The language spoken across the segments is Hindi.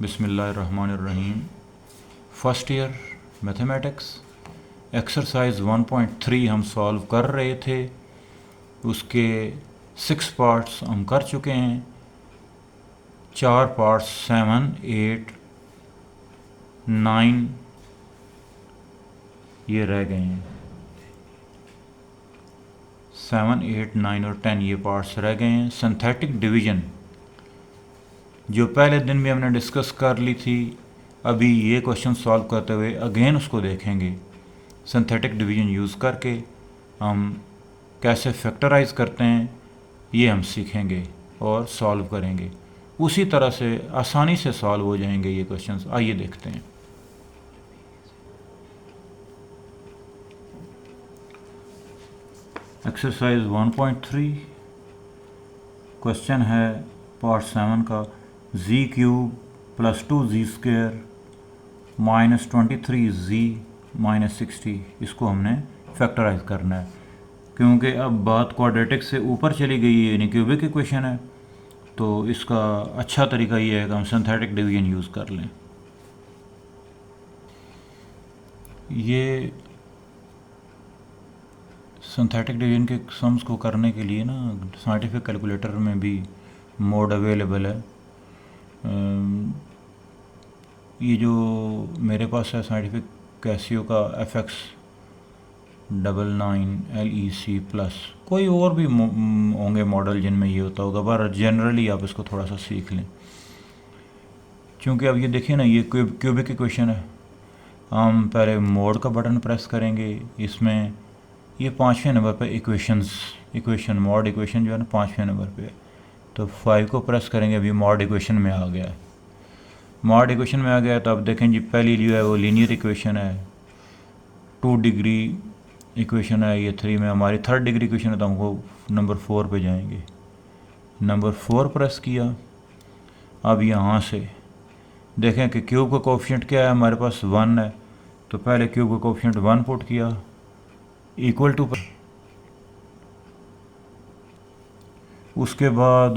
बिस्मिल्लाहिर्रहमानिर्रहीम। फर्स्ट ईयर मैथमेटिक्स एक्सरसाइज 1.3 हम सॉल्व कर रहे थे। उसके 6 पार्ट्स हम कर चुके हैं। 4 पार्ट्स 7, 8, 9 ये रह गए हैं। 7, 8, 9 और 10 ये पार्ट्स रह गए हैं। सिंथेटिक डिवीज़न जो पहले दिन भी हमने डिस्कस कर ली थी, अभी ये क्वेश्चन सॉल्व करते हुए अगेन उसको देखेंगे। सिंथेटिक डिवीज़न यूज़ करके हम कैसे फैक्टराइज करते हैं ये हम सीखेंगे और सॉल्व करेंगे। उसी तरह से आसानी से सॉल्व हो जाएंगे ये क्वेश्चंस। आइए देखते हैं। एक्सरसाइज 1.3 क्वेश्चन है पार्ट 7 का। z³ + 2z² - 23z - 60 इसको हमने फैक्टराइज करना है, क्योंकि अब बात क्वाड्रेटिक से ऊपर चली गई है, यानी क्यूबिक इक्वेशन है। तो इसका अच्छा तरीका ये है कि हम सिंथेटिक डिवीजन यूज़ कर लें। ये सिंथेटिक डिवीजन के सम्स को करने के लिए ना साइंटिफिक कैलकुलेटर में भी मोड अवेलेबल है। ये जो मेरे पास है साइंटिफिक कैसियो का FX99 LEC+, कोई और भी होंगे मॉडल जिनमें ये होता होगा, पर जनरली आप इसको थोड़ा सा सीख लें। क्योंकि अब ये देखिए ना, ये क्यूबिक इक्वेशन है। हम पहले मोड का बटन प्रेस करेंगे। इसमें ये 5वें नंबर पे इक्वेशन मॉड इक्वेशन जो है ना 5वें नंबर पे है। तो 5 को प्रेस करेंगे, अभी मॉड इक्वेशन में आ गया है। मॉड इक्वेशन में आ गया तो अब देखें जी, पहली जो है वो लीनियर इक्वेशन है, 2 डिग्री इक्वेशन है। ये 3 में हमारी 3rd डिग्री इक्वेशन है, तो हमको नंबर 4 पे जाएंगे। नंबर 4 प्रेस किया। अब यहाँ से देखें कि क्यूब का कोफिशिएंट क्या है, हमारे पास 1 है। तो पहले क्यूब का कोफिशिएंट 1 पुट किया, इक्वल टू। उसके बाद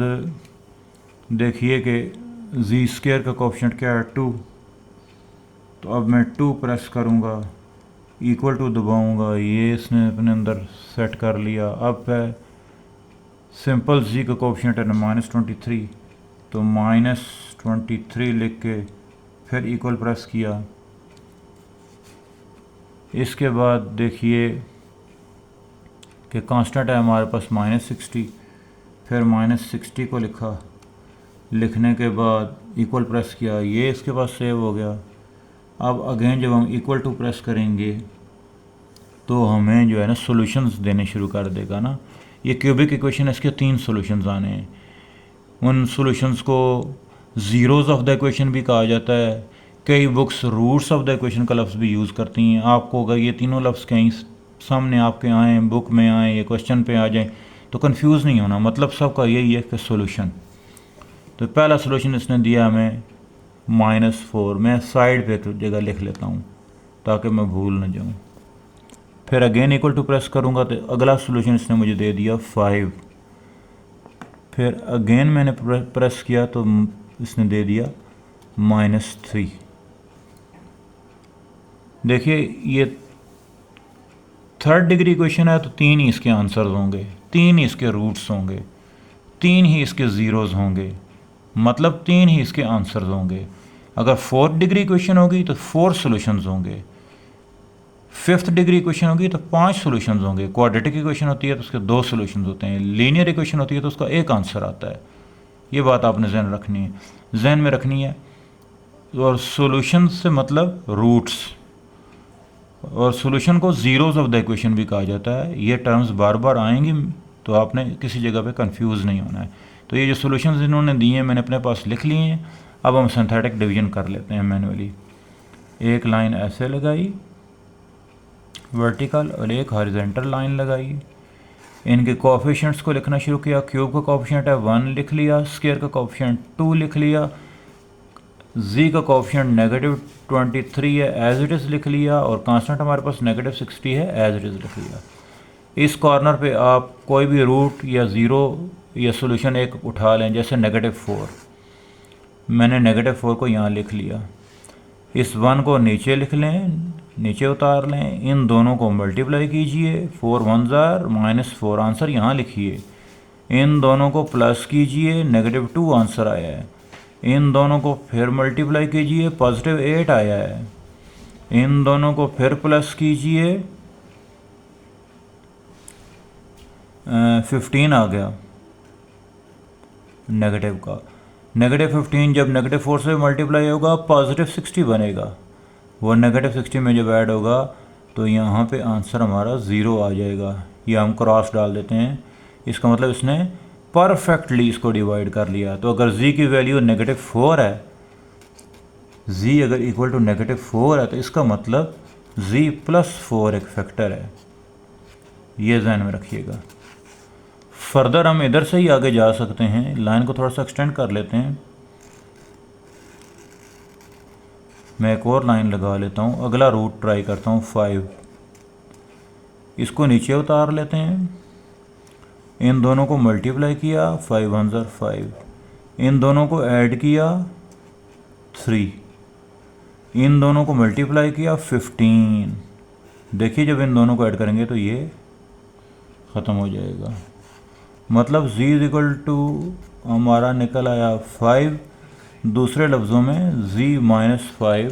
देखिए कि z² का कोफिशिएंट क्या है, 2। तो अब मैं 2 प्रेस करूँगा, इक्वल टू दबाऊँगा, ये इसने अपने अंदर सेट कर लिया। अब है सिंपल z का कोफिशिएंट है -23, तो -23 लिख के फिर इक्वल प्रेस किया। इसके बाद देखिए कि कांस्टेंट है हमारे पास -60, फिर -60 को लिखा। लिखने के बाद इक्वल प्रेस किया, ये इसके पास सेव हो गया। अब अगेन जब हम इक्वल टू प्रेस करेंगे तो हमें जो है ना सॉल्यूशंस देने शुरू कर देगा ना। ये क्यूबिक इक्वेशन है, इसके 3 सॉल्यूशंस आने हैं। उन सॉल्यूशंस को ज़ीरोज़ ऑफ द इक्वेशन भी कहा जाता है। कई books roots of the equation का लफ्ज़ भी यूज़ करती हैं। आपको अगर ये तीनों लफ्ज़ कहीं सामने आपके आएँ, बुक में आएँ या क्वेश्चन पे आ जाएँ, तो कंफ्यूज नहीं होना। मतलब सबका यही है कि सॉल्यूशन। तो पहला सॉल्यूशन इसने दिया हमें -4। मैं साइड पे तो जगह लिख लेता हूँ ताकि मैं भूल ना जाऊँ। फिर अगेन इक्वल टू प्रेस करूँगा तो अगला सॉल्यूशन इसने मुझे दे दिया 5। फिर अगेन मैंने प्रेस किया तो इसने दे दिया -3। देखिए ये 3rd डिग्री इक्वेशन है, तो 3 ही इसके आंसर्स होंगे, 3 ही इसके रूट्स होंगे, 3 ही इसके ज़ीरोज़ होंगे, मतलब 3 ही इसके आंसर्स होंगे। अगर 4th डिग्री इक्वेशन होगी तो 4 सॉल्यूशंस होंगे। 5th डिग्री इक्वेशन होगी तो 5 सॉल्यूशंस होंगे। क्वाड्रेटिक इक्वेशन होती है तो उसके 2 सॉल्यूशंस होते हैं। लीनियर इक्वेशन होती है तो उसका एक आंसर आता है। ये बात आपने जहन में रखनी है। और सॉल्यूशन से मतलब रूट्स, और सॉल्यूशन को ज़ीरोज़ ऑफ द इक्वेशन भी कहा जाता है। ये टर्म्स बार बार आएंगी, तो आपने किसी जगह पे कंफ्यूज नहीं होना है। तो ये जो सॉल्यूशंस इन्होंने दिए हैं मैंने अपने पास लिख लिए हैं। अब हम सिंथेटिक डिवीजन कर लेते हैं मैनुअली। एक लाइन ऐसे लगाई वर्टिकल और एक हॉरिजॉन्टल लाइन लगाई। इनके कोएफिशिएंट्स को लिखना शुरू किया। क्यूब का कोएफिशिएंट है 1 लिख लिया, स्क्वायर का कोएफिशिएंट 2 लिख लिया, z का कोएफिशिएंट -23 है, एज इट इज़ लिख लिया, और कांस्टेंट हमारे पास -60 है, एज इट इज़ लिख लिया। इस कॉर्नर पे आप कोई भी रूट या ज़ीरो या सॉल्यूशन एक उठा लें, जैसे -4। मैंने -4 को यहाँ लिख लिया। इस 1 को नीचे लिख लें, नीचे उतार लें, इन दोनों को मल्टीप्लाई कीजिए, 4 1 जार -4 आंसर यहाँ लिखिए। इन दोनों को प्लस कीजिए, -2 आंसर आया है। इन दोनों को फिर मल्टीप्लाई कीजिए, +8 आया है। इन दोनों को फिर प्लस कीजिए, 15 आ गया नेगेटिव का। -15 जब -4 से मल्टीप्लाई होगा +60 बनेगा। वो -60 में जब ऐड होगा तो यहाँ पे आंसर हमारा 0 आ जाएगा। ये हम क्रॉस डाल देते हैं, इसका मतलब इसने परफेक्टली इसको डिवाइड कर लिया। तो अगर z की वैल्यू -4 है, z अगर इक्वल टू -4 है तो इसका मतलब z + 4 एक फैक्टर है। ये ध्यान में रखिएगा। फर्दर हम इधर से ही आगे जा सकते हैं, लाइन को थोड़ा सा एक्सटेंड कर लेते हैं। मैं एक और लाइन लगा लेता हूँ, अगला रूट ट्राई करता हूँ 5। इसको नीचे उतार लेते हैं, इन दोनों को मल्टीप्लाई किया, 5 1 जार 5। इन दोनों को ऐड किया 3, इन दोनों को मल्टीप्लाई किया 15। देखिए जब इन दोनों को ऐड करेंगे तो ये ख़त्म हो जाएगा। मतलब z इक्वल टू हमारा निकल आया 5। दूसरे लफ्ज़ों में z -5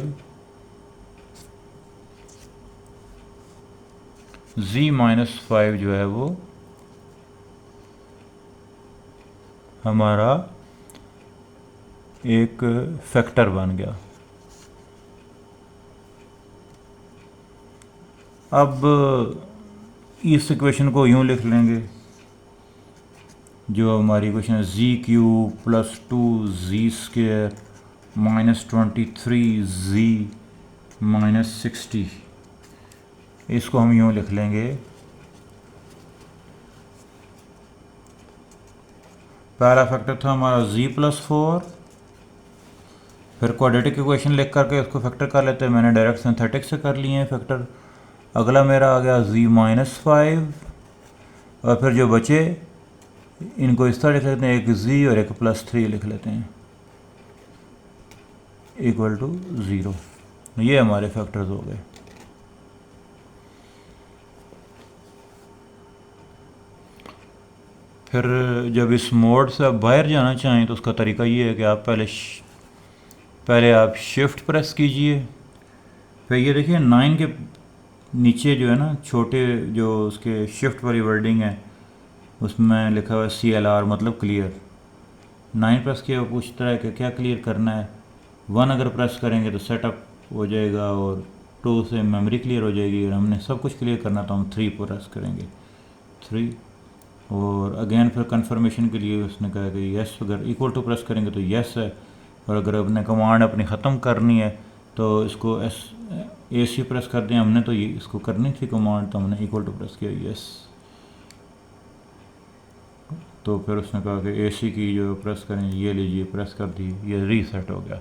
जो है वो हमारा एक फैक्टर बन गया। अब इस इक्वेशन को यूँ लिख लेंगे, जो हमारी इक्वेशन है z³ + 2z² -23z -60। इसको हम यूँ लिख लेंगे, पहला फैक्टर था हमारा z + 4, फिर क्वाड्रेटिक इक्वेशन लिख करके उसको फैक्टर कर लेते हैं। मैंने डायरेक्ट सिंथेटिक से कर लिए हैं फैक्टर। अगला मेरा आ गया z -5, और फिर जो बचे इनको इस तरह लिख लेते हैं, एक z और एक +3 लिख लेते हैं इक्वल टू 0। ये हमारे फैक्टर्स हो गए। फिर जब इस मोड से आप बाहर जाना चाहें तो उसका तरीका ये है कि आप पहले आप शिफ्ट प्रेस कीजिए। फिर ये देखिए 9 के नीचे जो है ना छोटे जो उसके शिफ्ट वाली वर्डिंग है उसमें लिखा हुआ है CLR मतलब क्लियर। 9 प्रेस किया, पूछता है कि क्या क्लियर करना है। 1 अगर प्रेस करेंगे तो सेटअप हो जाएगा और 2 से मेमोरी क्लियर हो जाएगी। और हमने सब कुछ क्लियर करना तो हम 3 प्रेस करेंगे, 3। और अगेन फिर कंफर्मेशन के लिए उसने कहा कि यस, अगर इक्वल टू प्रेस करेंगे तो यस है। और अगर अपने कमांड अपनी ख़त्म करनी है तो इसको AC प्रेस कर दें। हमने तो ये इसको करनी थी कमांड, तो हमने इक्वल टू प्रेस किया, यस। तो फिर उसने कहा कि AC की जो प्रेस करें, ये लीजिए प्रेस कर दी, ये रीसेट हो गया।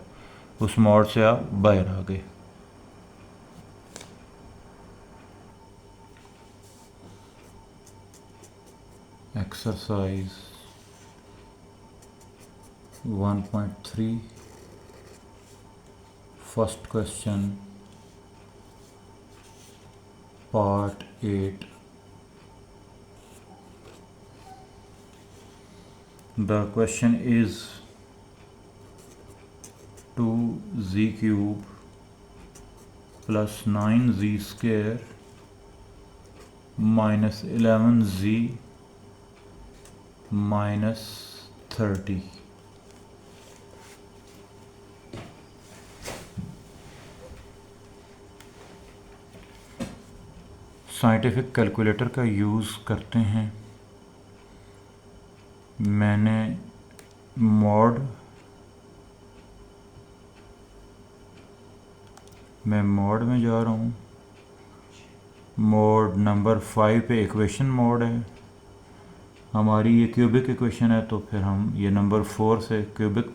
उस मोड से आप बाहर आ गए। Exercise 1.3 first question part 8। The question is 2z³ + 9z² -11z -30। Scientific calculator का यूज़ करते हैं। मैं मोड में जा रहा हूँ। मोड नंबर 5 पे इक्वेशन मोड है हमारी। ये क्यूबिक इक्वेशन है, तो फिर हम ये नंबर 4 से क्यूबिक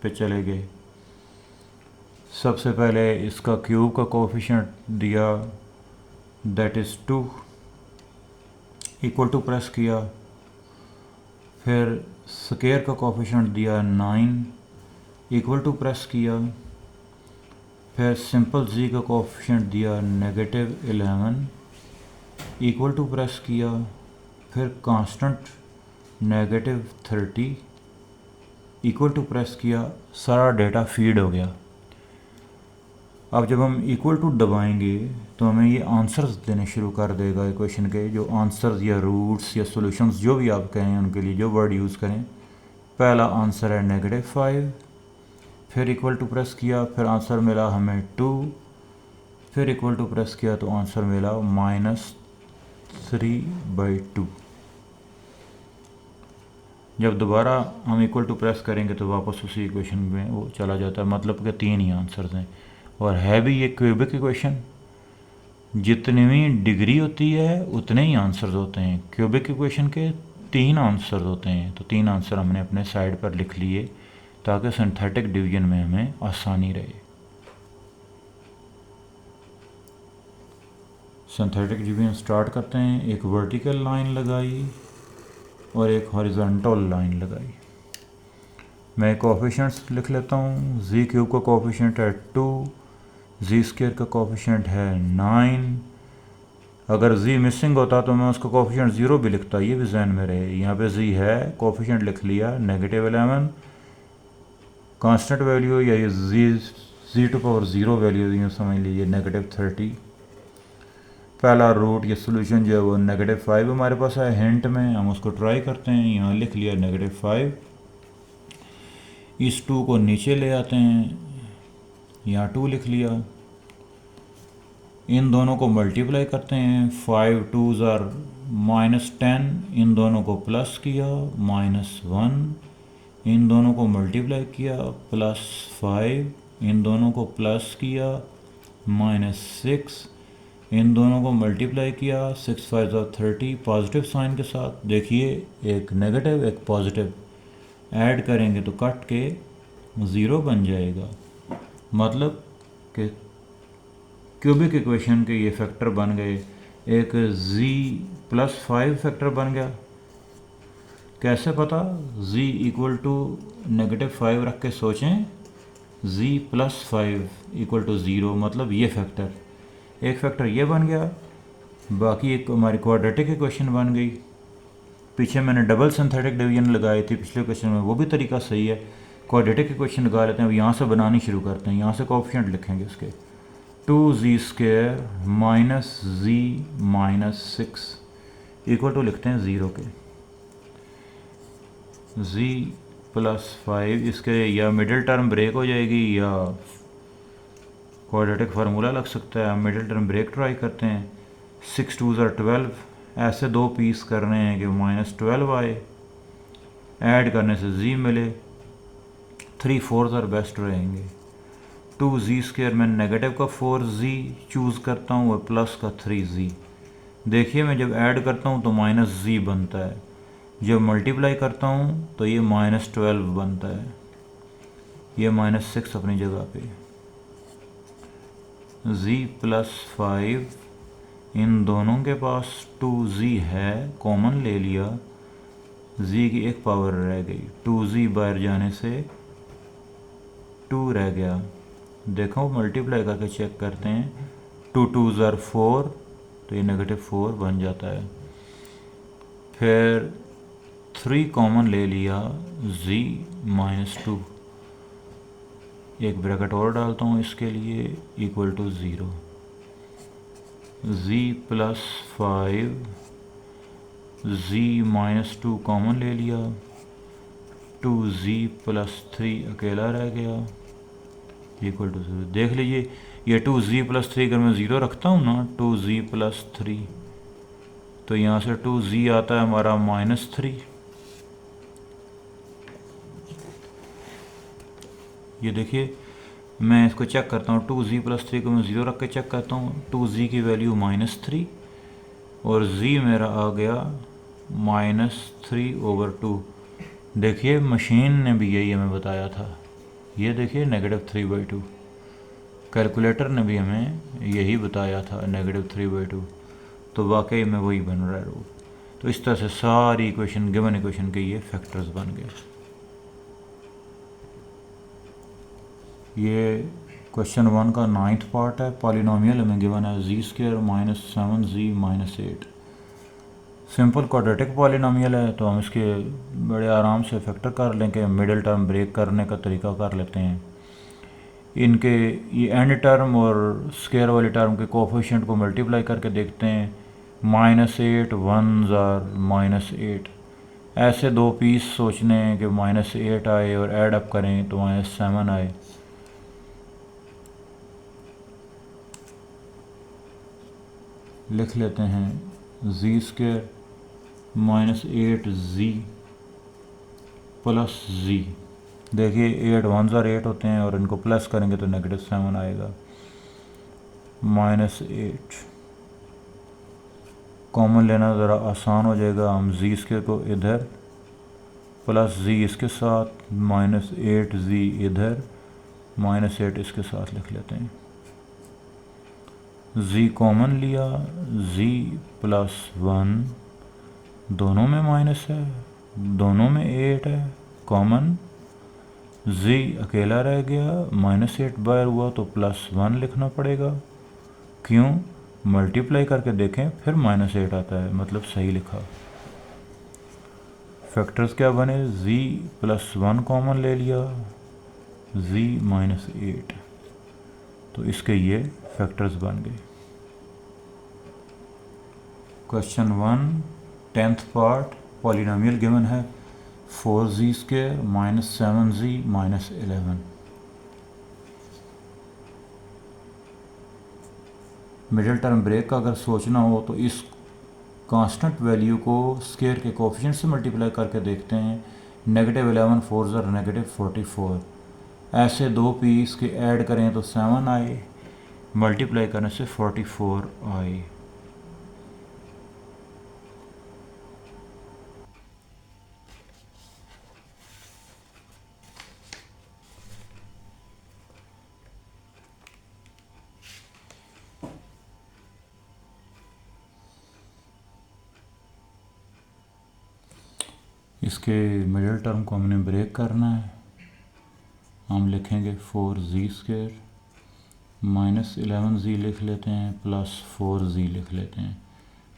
पे चले गए। सबसे पहले इसका क्यूब का कोफिशिएंट दिया, that is 2, equal to press किया। फिर स्क्वायर का कोफिशिएंट दिया 9, इक्वल टू प्रेस किया, फिर सिंपल z का कोफिशिएंट दिया -11, इक्वल टू प्रेस किया, फिर कांस्टेंट -30, इक्वल टू प्रेस किया, सारा डेटा फीड हो गया। अब जब हम इक्वल टू दबाएंगे तो हमें ये आंसर्स देने शुरू कर देगा इक्वेशन के, जो आंसर्स या रूट्स या सॉल्यूशंस जो भी आप कहें उनके लिए जो वर्ड यूज़ करें। पहला आंसर है -5, फिर इक्वल टू प्रेस किया, फिर आंसर मिला हमें 2, फिर इक्वल टू प्रेस किया तो आंसर मिला -3/2। जब दोबारा हम इक्वल टू प्रेस करेंगे तो वापस उसी इक्वेशन में वो चला जाता है, मतलब कि 3 ही आंसर्स हैं। और है भी ये क्यूबिक इक्वेशन, जितनी भी डिग्री होती है उतने ही आंसर्स होते हैं। क्यूबिक इक्वेशन के 3 आंसर्स होते हैं, तो 3 आंसर हमने अपने साइड पर लिख लिए ताकि सिंथेटिक डिवीजन में हमें आसानी रहे। सिंथेटिक डिवीजन स्टार्ट करते हैं। एक वर्टिकल लाइन लगाई और एक हॉरिजॉन्टल लाइन लगाई। मैं कोफिशिएंट्स लिख लेता हूँ। z³ का कोफिशिएंट है 2, z² का कोफिशिएंट है 9। अगर z मिसिंग होता तो मैं उसका कोफिशिएंट 0 भी लिखता, ये भी जहन में रहे। यहाँ पे z है, कोफिशिएंट लिख लिया -11, कांस्टेंट वैल्यू या ये z⁻0 वैल्यू यूँ समझ लीजिए -30। पहला रूट या सोल्यूशन जो है वो -5 हमारे पास है हिंट में, हम उसको ट्राई करते हैं। यहाँ लिख लिया -5, इस 2 को नीचे ले आते हैं, यहाँ 2 लिख लिया। इन दोनों को मल्टीप्लाई करते हैं, 5 2s are -10, इन दोनों को प्लस किया -1, इन दोनों को मल्टीप्लाई किया +5, इन दोनों को प्लस किया -6, इन दोनों को मल्टीप्लाई किया 6 5 30 पॉजिटिव साइन के साथ। देखिए एक नेगेटिव एक पॉजिटिव ऐड करेंगे तो कट के 0 बन जाएगा, मतलब कि क्यूबिक इक्वेशन के ये फैक्टर बन गए। एक z+5 फैक्टर बन गया। कैसे पता? z = -5 रख के सोचें, z+5 = 0, मतलब ये फैक्टर, एक फैक्टर ये बन गया। बाकी एक हमारी क्वाड्रेटिक इक्वेशन बन गई। पीछे मैंने डबल सिंथेटिक डिवीजन लगाई थी पिछले क्वेश्चन में, वो भी तरीका सही है। क्वाड्रेटिक इक्वेशन लगा लेते हैं। अब यहाँ से बनानी शुरू करते हैं। यहाँ से कोएफिशिएंट लिखेंगे उसके, 2z² - z - 6 इक्वल टू लिखते हैं 0 के। z+5 इसके या मिडिल टर्म ब्रेक हो जाएगी या क्वाड्रेटिक फार्मूला लग सकता है। मिडिल टर्म ब्रेक ट्राई करते हैं। 6 2s are 12, ऐसे 2 पीस कर रहे हैं कि -12 आए, ऐड करने से z मिले। 3 4s are बेस्ट रहेंगे। 2z² में नेगेटिव का 4z चूज़ करता हूँ और प्लस का 3z। देखिए मैं जब ऐड करता हूँ तो -z बनता है, जब मल्टीप्लाई करता हूँ तो ये -12 बनता है, ये -6 अपनी जगह पे। z+5, इन दोनों के पास 2z है, कॉमन ले लिया, z की एक पावर रह गई, 2z बाहर जाने से 2 रह गया। देखो मल्टीप्लाई करके चेक करते हैं, 2 2s are 4, तो ये -4 बन जाता है। फिर 3 कॉमन ले लिया, z - 2, एक ब्रैकेट और डालता हूँ इसके लिए, = 0। z+5, z - 2 कॉमन ले लिया, 2z+3 अकेला रह गया, = 0। देख लीजिए ये 2z+3 अगर मैं 0 रखता हूँ ना, 2z+3, तो यहाँ से 2z आता है हमारा -3। ये देखिए मैं इसको चेक करता हूँ, 2z+3 को मैं 0 रख के चेक करता हूँ, 2z की वैल्यू -3 और z मेरा आ गया -3/2। देखिए मशीन ने भी यही हमें बताया था, ये देखिए -3/2, कैलकुलेटर ने भी हमें यही बताया था -3/2, तो वाकई में वही बन रहा है रूट। तो इस तरह से सारी इक्वेशन, गिवन इक्वेशन के ये फैक्टर्स बन गए। ये क्वेश्चन 1 का 9th पार्ट है। पॉलिनोमियल हमें गिवन है z² minus 7z minus 8। Simple quadratic polynomial है तो हम इसके बड़े आराम से फैक्टर कर लें कि मिडिल टर्म ब्रेक करने का तरीका कर लेते हैं। इनके ये एंड टर्म और स्क्वायर वाली टर्म के कोफिशिएंट को मल्टीप्लाई करके देखते हैं। -8 1s आर -8। ऐसे दो पीस सोचने हैं कि -8 आए और ऐड अप करें तो -7 आए। लिख लेते हैं z² -8z प्लस z। देखिए 8 1s आर 8 होते हैं और इनको प्लस करेंगे तो -7 आएगा। -8 कॉमन लेना ज़रा आसान हो जाएगा। हम z² को इधर प्लस z इसके साथ -8z इधर -8 इसके साथ लिख लेते हैं। z कॉमन लिया, z प्लस 1 दोनों में माइनस है, दोनों में 8 है कॉमन। z अकेला रह गया, -8 बार हुआ तो +1 लिखना पड़ेगा। क्यों? मल्टीप्लाई करके देखें फिर -8 आता है, मतलब सही लिखा। फैक्टर्स क्या बने? z प्लस 1 कॉमन ले लिया, z -8, तो इसके ये फैक्टर्स बन गए। Question 1 10th part polynomial given है 4z² minus 7z minus 11। Middle term break का अगर सोचना हो तो इस कांस्टेंट वैल्यू को स्क्वायर के कोफिशिएंट से मल्टीप्लाई करके देखते हैं। -11 4s आर -44। ऐसे दो पीस के ऐड करें तो 7 आए, मल्टीप्लाई करने से 44 आए। इसके मिडिल टर्म को हमने ब्रेक करना है। हम लिखेंगे 4z² माइनस 11z लिख लेते हैं, प्लस 4z लिख लेते हैं।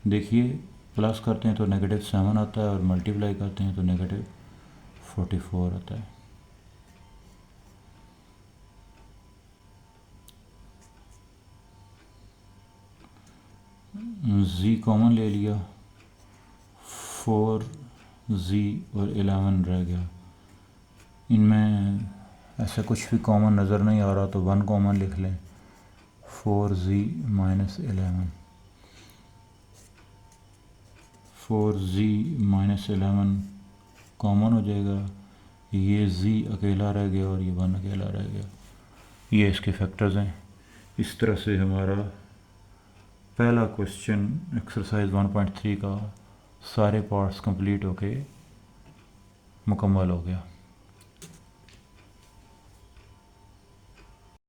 देखिए प्लस करते हैं तो -7 आता है और मल्टीप्लाई करते हैं तो -44 आता है। z कॉमन ले लिया, 4z और 11 रह गया। इनमें ऐसा कुछ भी कॉमन नज़र नहीं आ रहा तो 1 कॉमन लिख लें, 4z minus 11। 4z minus 11 common हो जाएगा, ये z अकेला रह गया और ये 1 अकेला रह गया। ये इसके फैक्टर्स हैं। इस तरह से हमारा पहला क्वेश्चन एक्सरसाइज 1.3 का सारे पार्ट्स कंप्लीट होके मुकम्मल हो गया।